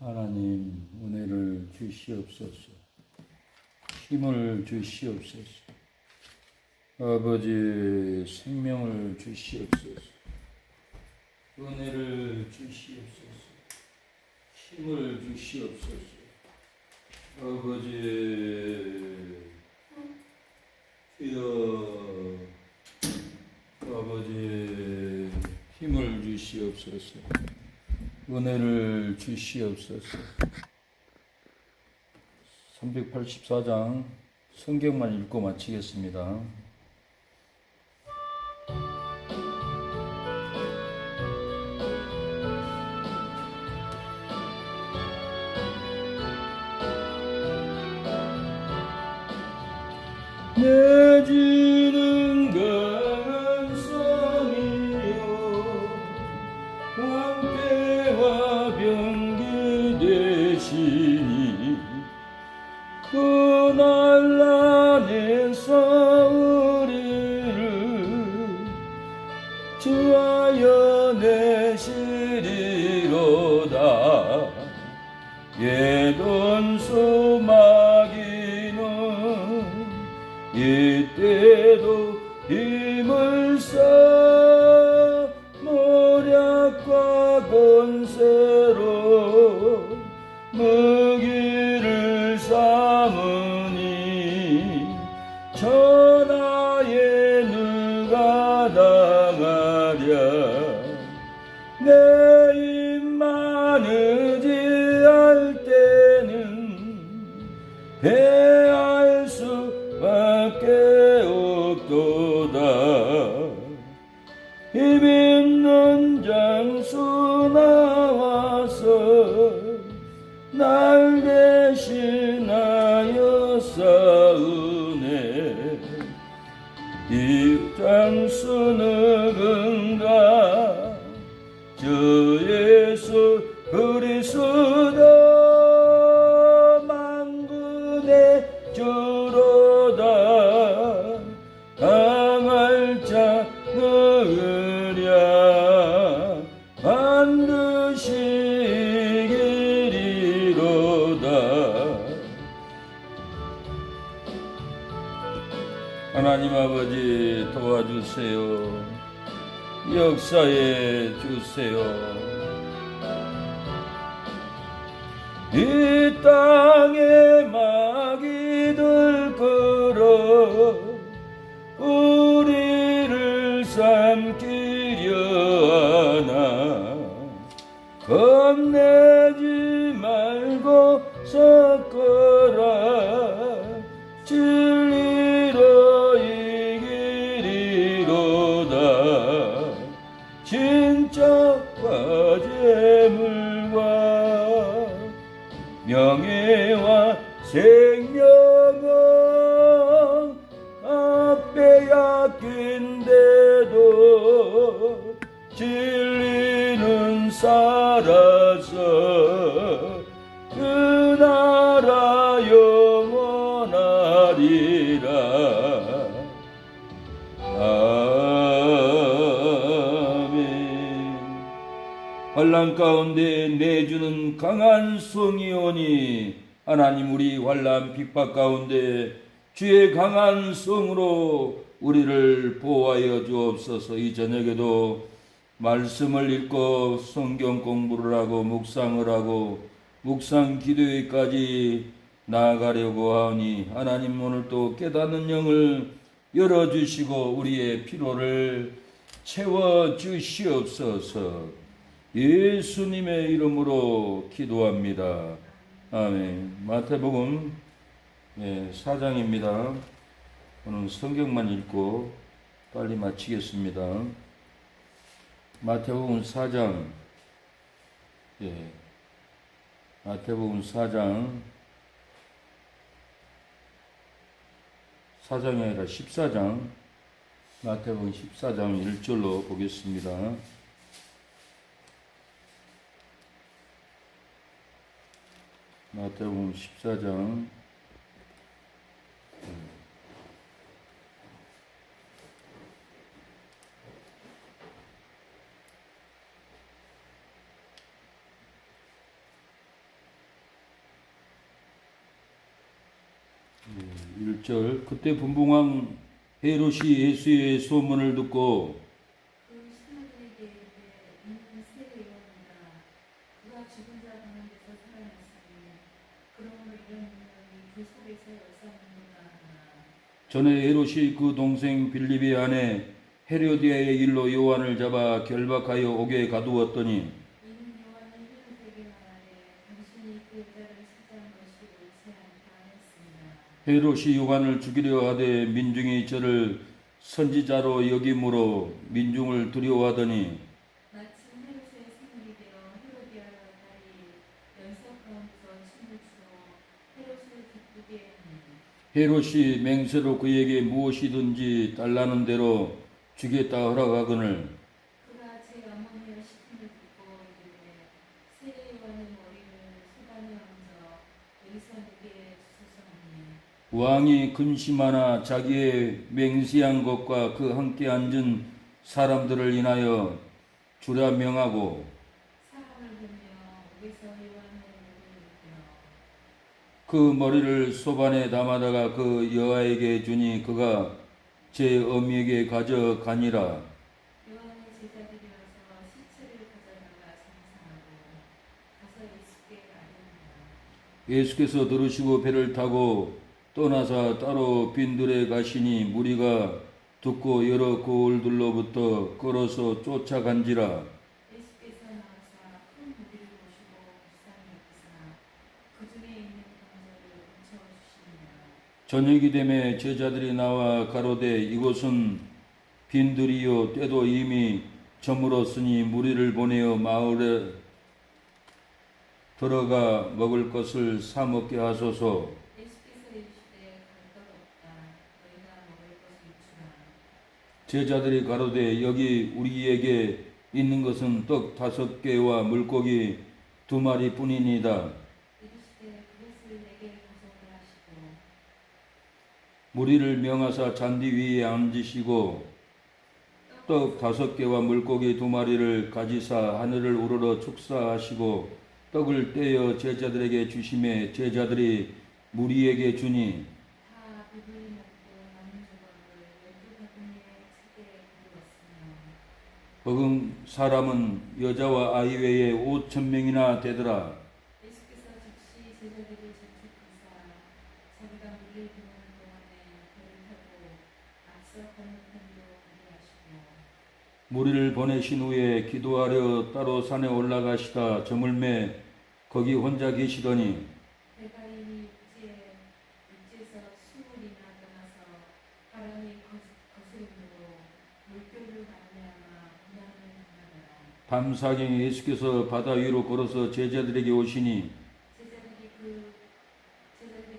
하나님 은혜를 주시옵소서. 힘을 주시옵소서. 아버지 생명을 주시옵소서. 은혜를 주시옵소서. 힘을 주시옵소서. 아버지 주여, 아버지 힘을 주시옵소서. 은혜를 주시옵소서. 384장 성경만 읽고 마치겠습니다. 내 지는 강한 성이요 방패와 병기 되시니 그날 안에서 우리를 주하여 내시리로다. 예돈수 마귀는 이때도 힘을 써 모략과 권세로 무기를 삼으니 천하에 누가 당하랴. 내 입만 의지할 때는 패할 수밖에 없도다. 힘 있는 장수 나와서 날 대신하여 싸우네. 이 장수 누군가? 주 예수 그리스도 만군의 주로다. 당할 자 누구랴? 반드시 이기리로다. 하나님 아버지 도와주세요. 역사해 주세요. 이 땅에 마귀들 걸어 우리를 삼키려 하나. 겁내지 말고 섞어라. 진리로 이기리로다. 진짜와 재물과 명예와 생명은 빼앗긴데도 진리는 살아서 그 나라 영원하리라. 환난 가운데 내주는 강한 성이오니 하나님 우리 환난 핍박 가운데 주의 강한 성으로 우리를 보호하여 주옵소서. 이 저녁에도 말씀을 읽고 성경 공부를 하고 묵상을 하고 묵상 기도회까지 나아가려고 하오니 하나님 오늘 또 깨닫는 영을 열어주시고 우리의 피로를 채워주시옵소서. 예수님의 이름으로 기도합니다. 아멘. 마태복음 4장입니다. 오늘 성경만 읽고 빨리 마치겠습니다. 마태복음 4장, 마태복음 4장이 아니라 14장, 마태복음 14장 1절로 보겠습니다. 마태복음 14장 1절 그때 분봉왕 헤롯이 예수의 소문을 듣고 그 신하들에게 이르되 이는 세례요한이다. 그가 죽은 자 가운데서 살아났으니 그러므로 이런 능력이 그 속에서 역사하는도다 하나. 전에 헤롯이 그 동생 빌립의 아내 헤로디아의 일로 요한을 잡아 결박하여 옥에 가두었더니 이는 요한이 헤롯에게 말하되 당신이 그 여자를 찾아온 것이 옳지 않다 했습니다. 헤롯이 요한을 죽이려 하되 민중이 저를 선지자로 여김으로 민중을 두려워하더니 마침 헤롯의 생일이 되어 헤로디아의 딸이 연석 가운데서 춤을 추어 헤롯을 기쁘게 했니. 헤롯이 맹세로 그에게 무엇이든지 달라는 대로 주겠다 허락하거늘 그가 제 어머니의 시킴을 듣고 이르되 세례 요한의 머리를 소반에 얹어 여기서 내게 주소서하니. 왕이 근심하나 자기의 맹세한 것과 그 함께 앉은 사람들을 인하여 주라 명하고 사람을 보며 옥에서 요한의 머리를 펴 그 머리를 소반에 담아다가 그 여아에게 주니 그가 제 어미에게 가져가니라. 요한의 제자들이 와서 시체를 가져다가 장사하고 가서 예수께 아뢰니라. 예수께서 들으시고 배를 타고 떠나사 따로 빈들에 가시니 무리가 듣고 여러 고을들로부터 걸어서 쫓아간지라. 예수께서 나와사 큰 무리를 보시고 불쌍히 여기사 그 중에 있는 병자를 고쳐주시니라. 저녁이 되매 제자들이 나와 가로되 이곳은 빈들이요 때도 이미 저물었으니 무리를 보내어 마을에 들어가 먹을 것을 사 먹게 하소서. 예수께서 이르시되 갈 것 없다. 너희가 먹을 것을 주라. 제자들이 가로되 여기 우리에게 있는 것은 떡 5개와 물고기 2마리 뿐이니이다. 이르시되 그것을 내게 가져오라 하시고 무리를 명하사 잔디 위에 앉으시고 떡 5개와 물고기 2마리를 가지사 하늘을 우러러 축사하시고 떡을 떼어 제자들에게 주심에 제자들이 무리에게 주니 다 배불리 먹고 남은 조각을 12바구니에 차게 가두었으며 먹은 사람은 여자와 아이 외에 5,000명이나 되더라. 예수께서 즉시 제자들을 재촉하사 자기가 물을 비우는 동안에 배를 타고 앞서 건너편으로 가게 하시고 무리를 보내신 후에 기도하려 따로 산에 올라가시다 저물매 거기 혼자 계시더니 배가 이미 육지에서 수물이나 떠나서 바람이 거스름으로 물결을 말미암아 고난을 당하더라. 밤사경에 예수께서 바다 위로 걸어서 제자들에게 오시니 제자들이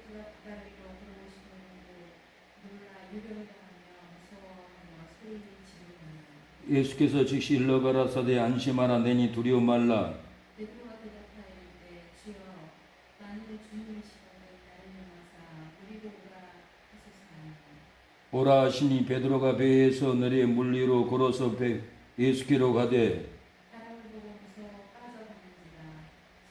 그가 바다 위로 걸어오시는 놀라 유경을 당하며 무서워하며 소리를 지르더니 예수께서 즉시 일러 가라사대 안심하라 내니 두려워 말라. 베드로가 대답하여 이르되 주여 만일 주님이시거든 나를 명하사 우리로 오라 하소서. 오라 하시니 베드로가 배에서 내려 물 위로 걸어서 예수께로 가되 바람을 보고 무서워 빠져가는지라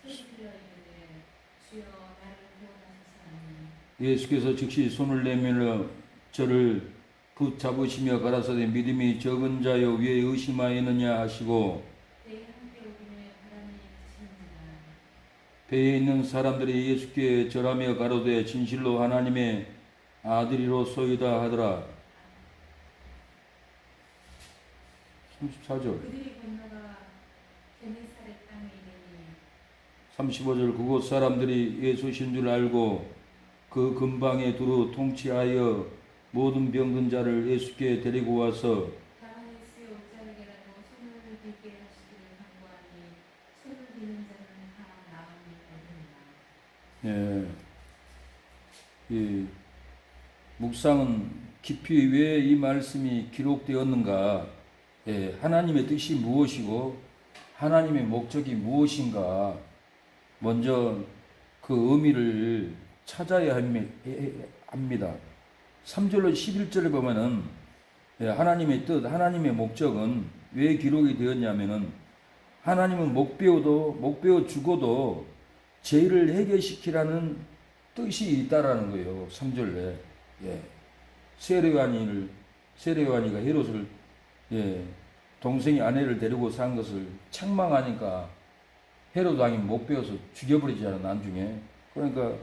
소리질러 이르되 주여 나를 구원하소서 하니 예수께서 즉시 손을 내밀어 저를 붙잡으시며 가라사대 믿음이 적은 자여 왜 의심하였느냐 하시고 배에 함께 오기에 바람이 그치는지라. 배에 있는 사람들이 예수께 절하며 가로되 진실로 하나님의 아들이로소이다 하더라. 34절 그들이 건너가 게네사렛 땅에 이르니 35절 그곳 사람들이 예수신 줄 알고 그 근방에 두루 통치하여 모든 병든 자를 예수께 데리고 와서 다만 예수의 옷자락이라도 손을 대게 하시기를 간구하니 손을 드는 자는 다 나음이 되느니라. 이 묵상은 깊이 왜 이 말씀이 기록되었는가? 하나님의 뜻이 무엇이고 하나님의 목적이 무엇인가? 먼저 그 의미를 찾아야 합니다. 3절로 11절에 보면은 하나님의 뜻, 하나님의 목적은 왜 기록이 되었냐면은 하나님은 못 배워 죽어도 죄를 해결시키라는 뜻이 있다라는 거예요. 3절에. 예. 세례요한이가 헤롯을 예, 동생이 아내를 데리고 산 것을 책망하니까 헤롯 왕이 못 배워서 죽여버리잖아 나중에. 그러니까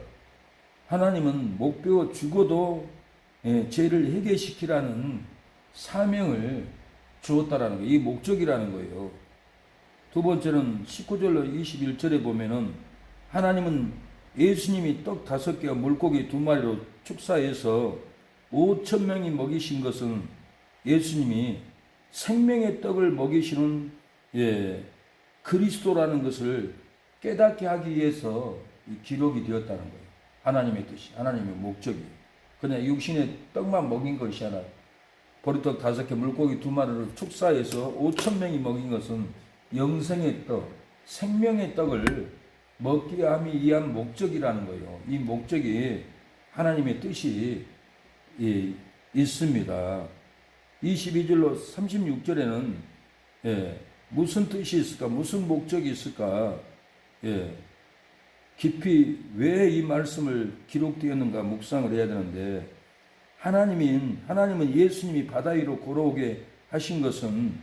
하나님은 못 배워 죽어도 예, 죄를 해결시키라는 사명을 주었다라는 거예요. 이 목적이라는 거예요. 두 번째는 19절로 21절에 보면은 하나님은 예수님이 떡 5개와 물고기 2마리로 축사해서 5,000명이 먹이신 것은 예수님이 생명의 떡을 먹이시는 예, 그리스도라는 것을 깨닫게 하기 위해서 기록이 되었다는 거예요. 하나님의 뜻이, 하나님의 목적이. 그냥 육신의 떡만 먹인 것이 아니라 보리떡 5개, 물고기 2마리를 축사해서 5,000명이 먹인 것은 영생의 떡, 생명의 떡을 먹게 함이 위한 목적이라는 거예요. 이 목적이 하나님의 뜻이 예, 있습니다. 22절로 36절에는 예, 무슨 뜻이 있을까? 무슨 목적이 있을까? 예, 깊이 왜 이 말씀을 기록되었는가 묵상을 해야 되는데 하나님은 예수님이 바다 위로 걸어오게 하신 것은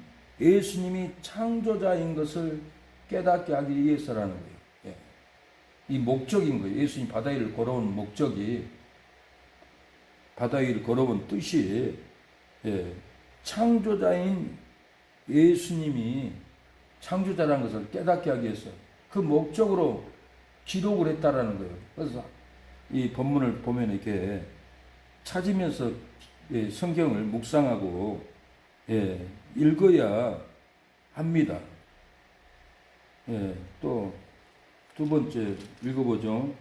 예수님이 창조자인 것을 깨닫게 하기 위해서라는 거예요. 예. 이 목적인 거예요. 예수님이 바다 위를 걸어온 목적이 바다 위를 걸어온 뜻이 예. 창조자인 예수님이 창조자라는 것을 깨닫게 하기 위해서 그 목적으로 기록을 했다라는 거예요. 그래서 이 본문을 보면 이렇게 찾으면서 예, 성경을 묵상하고 예, 읽어야 합니다. 예, 또 두 번째 읽어보죠.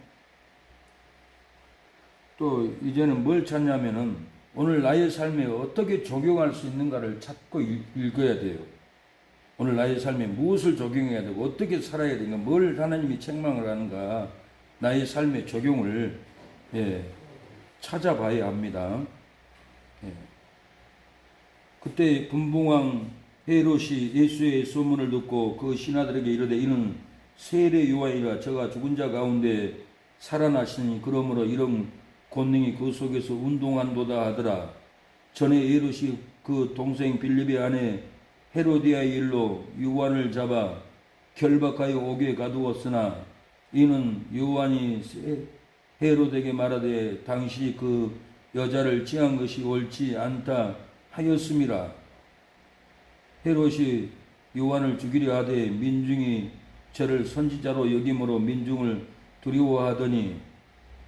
또 이제는 뭘 찾냐면은 오늘 나의 삶에 어떻게 적용할 수 있는가를 찾고 읽어야 돼요. 오늘 나의 삶에 무엇을 적용해야 되고 어떻게 살아야 되는가, 뭘 하나님이 책망을 하는가, 나의 삶에 적용을 예, 찾아봐야 합니다. 예. 그때 분봉왕 헤롯이 예수의 소문을 듣고 그 신하들에게 이르되 이는 세례 요한이라 저가 죽은 자 가운데 살아나시니 그러므로 이런 권능이 그 속에서 운동한도다 하더라. 전에 헤롯이 그 동생 빌립의 아내 헤로디아의 일로 요한을 잡아 결박하여 옥에 가두었으나 이는 요한이 헤롯에게 말하되 당신이 그 여자를 취한 것이 옳지 않다 하였음이라. 헤롯이 요한을 죽이려 하되 민중이 저를 선지자로 여김으로 민중을 두려워하더니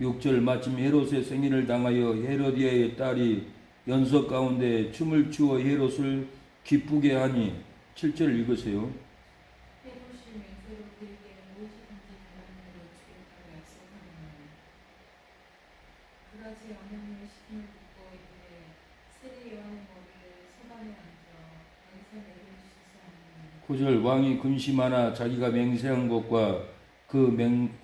6절 마침 헤롯의 생일을 당하여 헤로디아의 딸이 연석 가운데 춤을 추어 헤롯을 기쁘게 하니 7절 읽으세요. 헤롯이 맹세로 그에게 무엇이든지 바라는 대로 주겠다고 약속하노니 그같이 어머니의 시킴을 듣고 이르되 세례 요한의 머리를 소반에 얹어 맹세 내려주시소 하니 9절 왕이 근심하나 자기가 맹세한 것과 그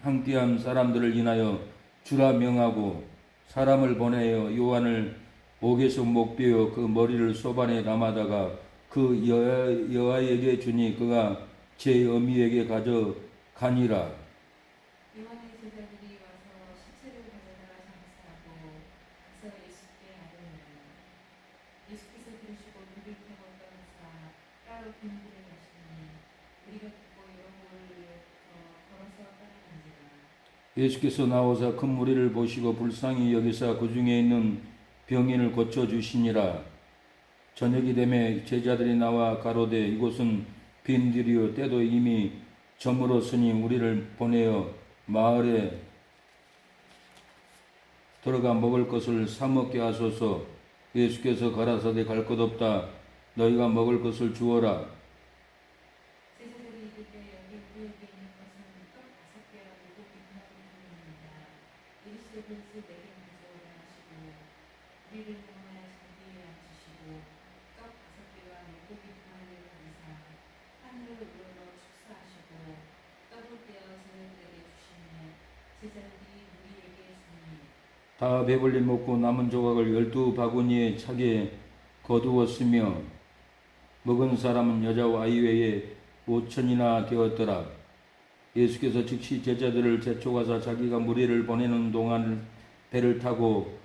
함께한 사람들을 인하여 주라 명하고 사람을 보내어 요한을 옥에서 목베어 그 머리를 소반에 담아다가 그 여아에게 주니 그가 제 어미에게 가져가니라. 요한의 제자들이 와서 시체를 가져다가 장사하고 가서 예수께 아뢰니 예수께서 들으시고 눈을 펴고 떠나사 따로 빈들에 가시니 우리가 듣고 여러 곳을 걸어서 따라간지라. 예수께서 나오사 큰 무리를 보시고 불쌍히 여기사 그 중에 있는 병인을 고쳐주시니라. 저녁이 되매 제자들이 나와 가로되 이곳은 빈들이요 때도 이미 저물었으니 우리를 보내어 마을에 들어가 먹을 것을 사 먹게 하소서. 예수께서 가라사대 갈 것 없다. 너희가 먹을 것을 주어라. 제자들이 이르되 여기 우리에게 있는 것은 떡 5개와 물고기 2마리뿐입니다. 이르시되 그것을 내게 가져오라 하시고 우리를 명하여 자기에 앉으시고 떡 5개와 물고기 2마리를 가지사 하늘을 우러러 축사하시고 떡을 떼어 제자들에게 주시며 제자들이 우리에게 주니 다 배불리 먹고 남은 조각을 12바구니에 차게 거두었으며 먹은 사람은 여자와 아이 외에 5,000이나 되었더라. 예수께서 즉시 제자들을 재촉하사 자기가 무리를 보내는 동안 배를 타고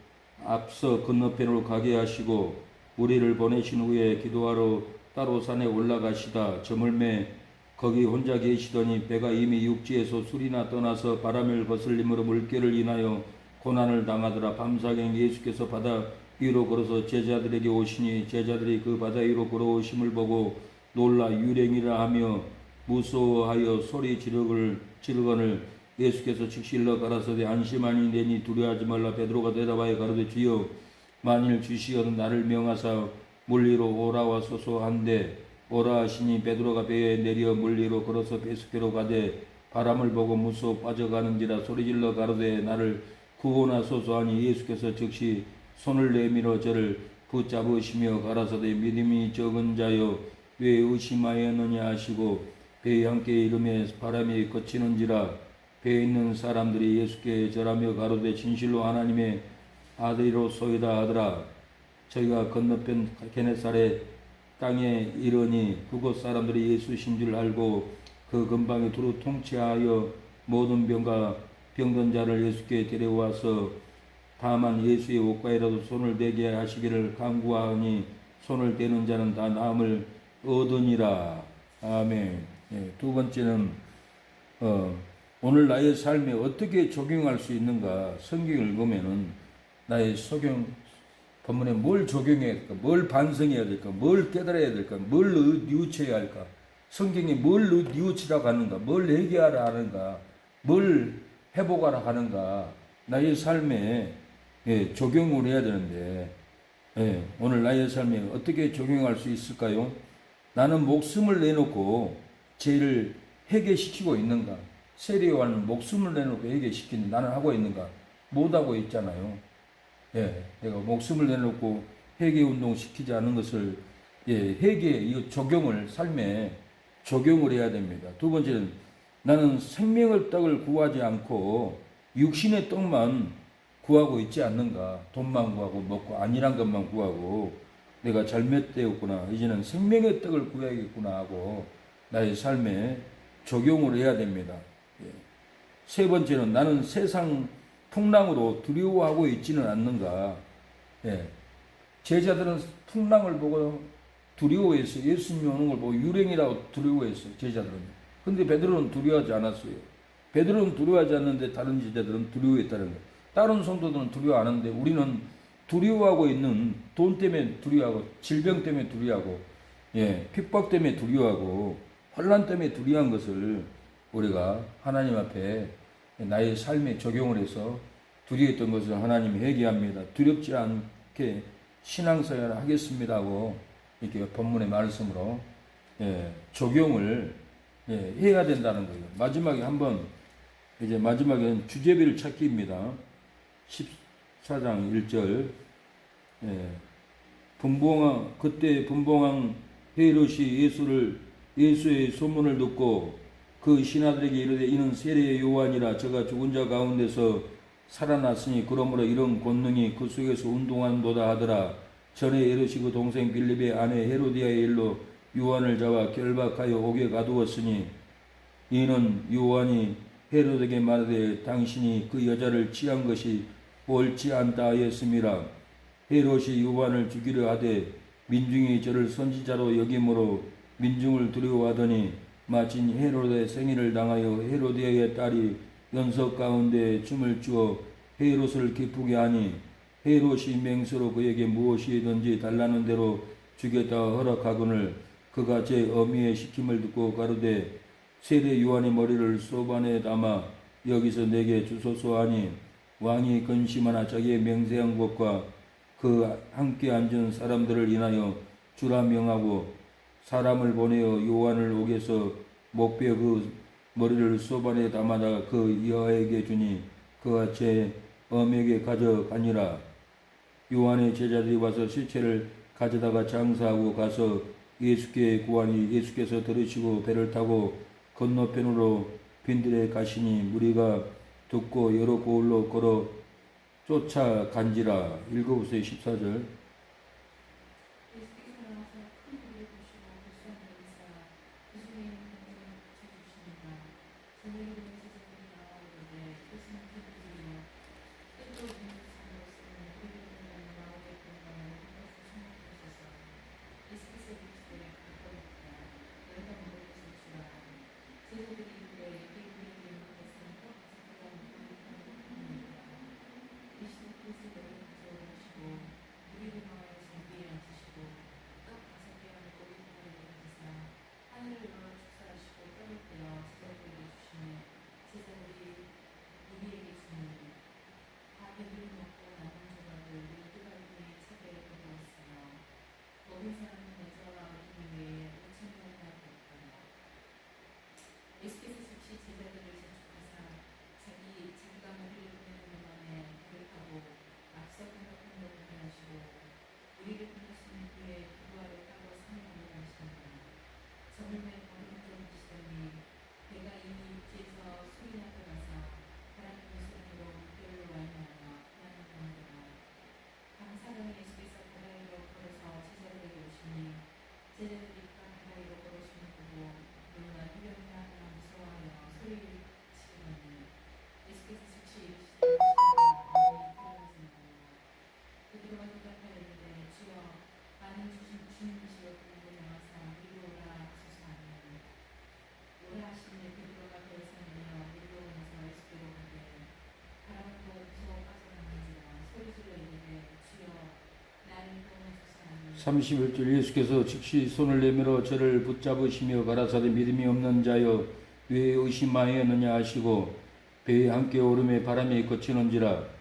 앞서 건너편으로 가게 하시고 우리를 보내신 후에 기도하러 따로 산에 올라가시다 저물매 거기 혼자 계시더니 배가 이미 육지에서 술이나 떠나서 바람을 거슬림으로 물결을 인하여 고난을 당하더라. 밤사경 예수께서 바다 위로 걸어서 제자들에게 오시니 제자들이 그 바다 위로 걸어오심을 보고 놀라 유령이라 하며 무서워하여 소리 지르거늘 예수께서 즉시 일러 가라사대 안심하니 내니 두려워하지 말라. 베드로가 대답하여 가로되 주여 만일 주시어는 나를 명하사 물 위로 오라와소서 한데 오라 하시니 베드로가 배에 내려 물 위로 걸어서 배수께로 가되 바람을 보고 무서워 빠져가는지라 소리질러 가로되 나를 구원하소서 하니 예수께서 즉시 손을 내밀어 저를 붙잡으시며 가라사대 믿음이 적은 자여 왜 의심하였느냐 하시고 배에 함께 이름에 바람이 그치는지라 배에 있는 사람들이 예수께 절하며 가로되 진실로 하나님의 아들이로소이다 하더라. 저희가 건너편 게네사렛 땅에 이르니 그곳 사람들이 예수신 줄 알고 그 근방에 두루 통치하여 모든 병과 병든 자를 예수께 데려와서 다만 예수의 옷가에라도 손을 대게 하시기를 간구하니 손을 대는 자는 다 나음을 얻으니라. 아멘. 예, 두 번째는 오늘 나의 삶에 어떻게 적용할 수 있는가. 성경을 보면은 나의 적용 본문에 뭘 적용해야 될까, 뭘 반성해야 될까, 뭘 깨달아야 될까, 뭘 뉘우쳐야 할까, 성경이 뭘 뉘우치라고 하는가, 뭘 얘기하라 하는가, 뭘 회복하라 하는가, 나의 삶에 적용을 해야 되는데 오늘 나의 삶에 어떻게 적용할 수 있을까요? 나는 목숨을 내놓고 죄를 해결시키고 있는가? 세례요한은 목숨을 내놓고 해결시키는 나는 하고 있는가? 못하고 있잖아요. 내가 목숨을 내놓고 회개 운동 시키지 않은 것을 회개 이 적용을 삶에 적용을 해야 됩니다. 두 번째는 나는 생명의 떡을 구하지 않고 육신의 떡만 구하고 있지 않는가. 돈만 구하고 먹고 아니란 것만 구하고 내가 잘못되었구나. 이제는 생명의 떡을 구해야겠구나 하고 나의 삶에 적용을 해야 됩니다. 세 번째는 나는 세상 풍랑으로 두려워하고 있지는 않는가. 제자들은 풍랑을 보고 두려워했어요. 예수님이 오는 걸 보고 유령이라고 두려워했어요. 제자들은. 근데 베드로는 두려워하지 않았어요. 베드로는 두려워하지 않는데 다른 제자들은 두려워했다는 거예요. 다른 성도들은 두려워하는데 우리는 두려워하고 있는 돈 때문에 두려워하고 질병 때문에 두려워하고 핍박 때문에 두려워하고 혼란 때문에 두려워한 것을 우리가 하나님 앞에 나의 삶에 적용을 해서 두려웠던 것을 하나님이 회개합니다. 두렵지 않게 신앙생활을 하겠습니다 하고 이렇게 본문의 말씀으로 적용을 해야 된다는 거예요. 마지막에 한번 이제 마지막에는 주제별 찾기입니다. 14장 1절 그때 분봉왕 헤롯이 예수의 소문을 듣고 그 신하들에게 이르되 이는 세례 요한이라 저가 죽은 자 가운데서 살아났으니 그러므로 이런 권능이 그 속에서 운동한도다 하더라. 전에 헤롯이 그 동생 빌립의 아내 헤로디아의 일로 요한을 잡아 결박하여 옥에 가두었으니 이는 요한이 헤롯에게 말하되 당신이 그 여자를 취한 것이 옳지 않다 하였음이라. 헤롯이 요한을 죽이려 하되 민중이 저를 선지자로 여김으로 민중을 두려워하더니 마침 헤롯의 생일을 당하여 헤로디아의 딸이 연석 가운데 춤을 추어 헤롯을 기쁘게 하니 헤롯이 맹세로 그에게 무엇이든지 달라는 대로 주겠다 허락하거늘 그가 제 어미의 시킴을 듣고 가로되 세례 요한의 머리를 소반에 담아 여기서 내게 주소서 하니 왕이 근심하나 자기의 맹세한 것과 그 함께 앉은 사람들을 인하여 주라 명하고 사람을 보내어 요한을 옥에서 목베어 그 머리를 소반에 담아다 그 여아에게 주니 그가 제 어미에게 가져가니라. 요한의 제자들이 와서 시체를 가져다가 장사하고 가서 예수께 구하니 예수께서 들으시고 배를 타고 건너편으로 빈들에 가시니 무리가 듣고 여러 고을로 걸어 쫓아간지라. 읽어보세요. 14절. 주님께서 그분을 나와서 이리오라 하소서하니 오래 하시니 베드로가 배에서내려 내려오면서 예수께로 가되 바람은 무서워 빠져나가니라 소리질러 이르되 주여 나를 도와주소서 하니 31절 예수께서 즉시 손을 내밀어 저를 붙잡으시며 가라사대 믿음이 없는 자여 왜 의심하였느냐 하시고 배에 함께 오름에 바람이 거치는지라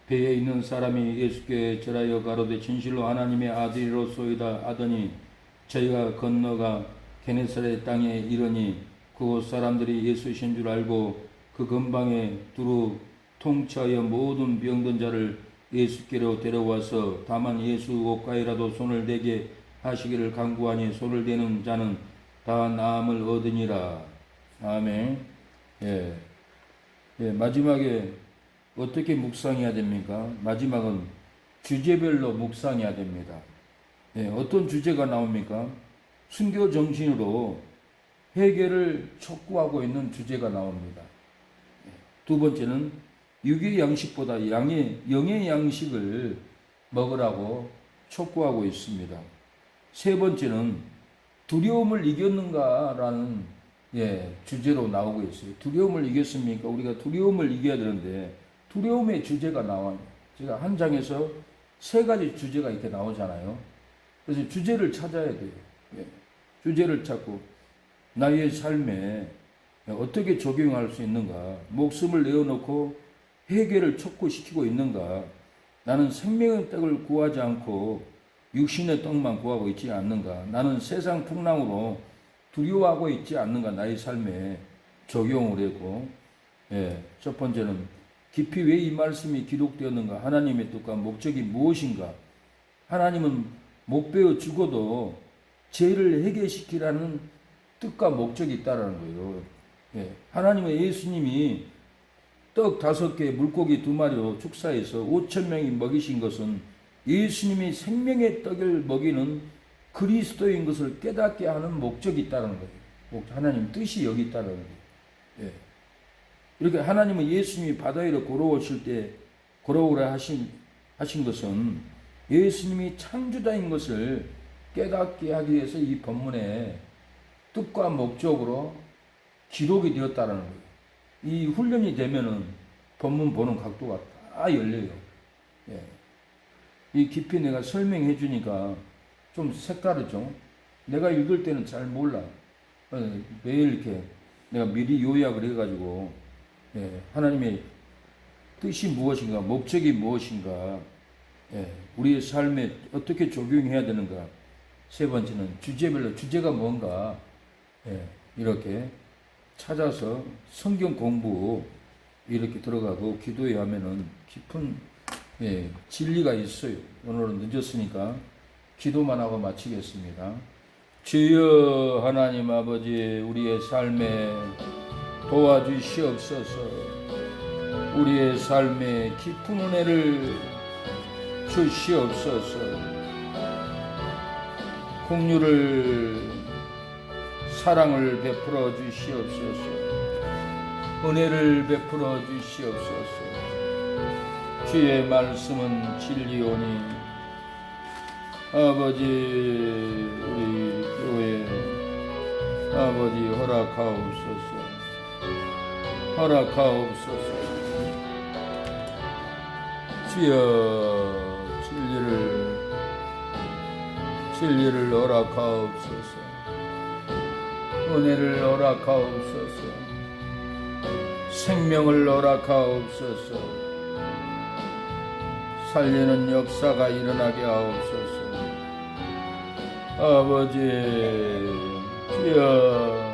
배에 있는 사람이 예수께 절하여 가로되 진실로 하나님의 아들이로소이다 하더니 저희가 건너가 게네사렛 땅에 이르니 그곳 사람들이 예수이신 줄 알고 그 근방에 두루 통치하여 모든 병든 자를 예수께로 데려와서 다만 예수 옷가에라도 손을 대게 하시기를 간구하니 손을 대는 자는 다 나음을 얻으니라. 아멘. 예. 마지막에 어떻게 묵상해야 됩니까? 마지막은 주제별로 묵상해야 됩니다. 어떤 주제가 나옵니까? 순교 정신으로 해결을 촉구하고 있는 주제가 나옵니다. 두 번째는 육의 양식보다 영의 양식을 먹으라고 촉구하고 있습니다. 세 번째는 두려움을 이겼는가라는 주제로 나오고 있어요. 두려움을 이겼습니까? 우리가 두려움을 이겨야 되는데 두려움의 주제가 나와요. 제가 한 장에서 세 가지 주제가 이렇게 나오잖아요. 그래서 주제를 찾아야 돼요. 주제를 찾고 나의 삶에 어떻게 적용할 수 있는가, 목숨을 내어놓고 해결을 촉구시키고 있는가, 나는 생명의 떡을 구하지 않고 육신의 떡만 구하고 있지 않는가, 나는 세상 풍랑으로 두려워하고 있지 않는가, 나의 삶에 적용을 하고, 첫 번째는 깊이 왜 이 말씀이 기록되었는가, 하나님의 뜻과 목적이 무엇인가, 하나님은 못 배워 죽어도 죄를 해결시키라는 뜻과 목적이 있다라는 거예요. 하나님은 예수님이 떡 5개, 물고기 2마리로 축사해서 5,000명이 먹이신 것은 예수님이 생명의 떡을 먹이는 그리스도인 것을 깨닫게 하는 목적이 있다는 거예요. 하나님 뜻이 여기 있다는 거예요. 이렇게 하나님은 예수님이 바다 위로 걸어오실 때 걸어오라 하신 것은 예수님이 창조자인 것을 깨닫게 하기 위해서 이 본문에 뜻과 목적으로 기록이 되었다는 거예요. 이 훈련이 되면은 본문 보는 각도가 다 열려요. 이 깊이 내가 설명해 주니까 좀 색다르죠. 내가 읽을 때는 잘 몰라. 매일 이렇게 내가 미리 요약을 해가지고 하나님의 뜻이 무엇인가, 목적이 무엇인가, 우리의 삶에 어떻게 적용해야 되는가. 세 번째는 주제별로 주제가 뭔가 이렇게 찾아서 성경 공부 이렇게 들어가고 기도해 하면은 깊은 진리가 있어요. 오늘은 늦었으니까 기도만 하고 마치겠습니다. 주여 하나님 아버지, 우리의 삶에 도와주시옵소서. 우리의 삶에 깊은 은혜를 주시옵소서. 긍휼을 사랑을 베풀어 주시옵소서. 은혜를 베풀어 주시옵소서. 주의 말씀은 진리오니 아버지, 우리 교회 아버지 허락하옵소서. 허락하옵소서. 주여 진리를 허락하옵소서. 은혜를 허락하옵소서. 생명을 허락하옵소서. 살리는 역사가 일어나게 하옵소서. 아버지, 주여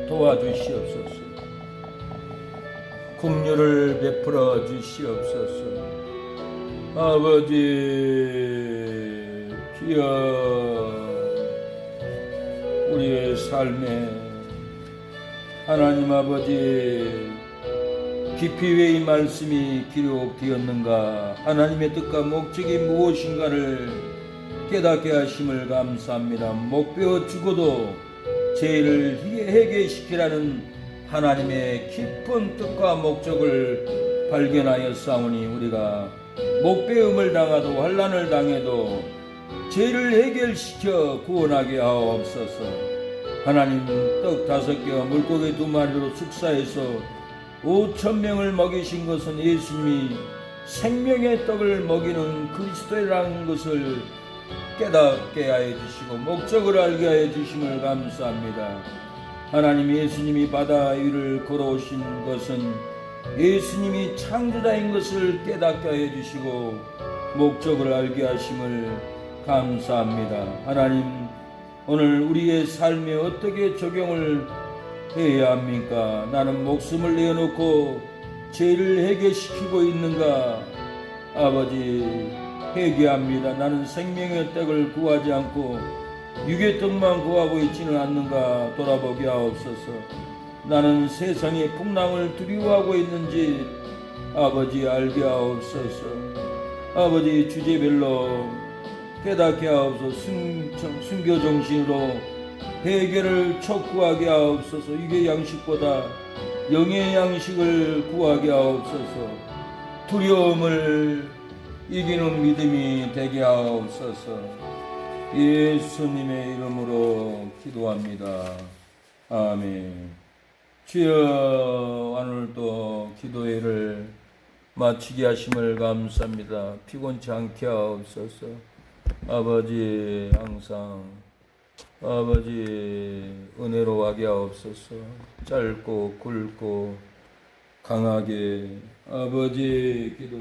도와주시옵소서. 긍휼을 베풀어 주시옵소서. 아버지, 주여 우리의 삶에 하나님 아버지, 깊이 왜 이 말씀이 기록되었는가, 하나님의 뜻과 목적이 무엇인가를 깨닫게 하심을 감사합니다. 못 배워 죽어도 죄를 해결시키라는 하나님의 깊은 뜻과 목적을 발견하여 싸우니 우리가 목배음을 당하도 환난을 당해도 죄를 해결시켜 구원하게 하옵소서. 하나님, 떡 5개와 물고기 2마리로 축사해서 5,000명을 먹이신 것은 예수님이 생명의 떡을 먹이는 그리스도라는 것을 깨닫게 하여 주시고 목적을 알게 하여 주심을 감사합니다. 하나님, 예수님이 바다 위를 걸어오신 것은 예수님이 창조자인 것을 깨닫게 하여 주시고 목적을 알게 하심을 감사합니다. 하나님, 오늘 우리의 삶에 어떻게 적용을 해야 합니까? 나는 목숨을 내어놓고 죄를 해결시키고 있는가? 아버지, 회개합니다. 나는 생명의 떡을 구하지 않고 육의 떡만 구하고 있지는 않는가 돌아보게 하옵소서. 나는 세상의 풍랑을 두려워하고 있는지 아버지 알게 하옵소서. 아버지, 주제별로 깨닫게 하옵소서. 순교정신으로 해결을 촉구하게 하옵소서. 육의 양식보다 영의 양식을 구하게 하옵소서. 두려움을 이기는 믿음이 되게 하옵소서. 예수님의 이름으로 기도합니다. 아멘. 주여, 오늘도 기도회를 마치게 하심을 감사합니다. 피곤치 않게 하옵소서. 아버지, 항상 아버지 은혜로하게 하옵소서. 짧고 굵고 강하게 아버지 기도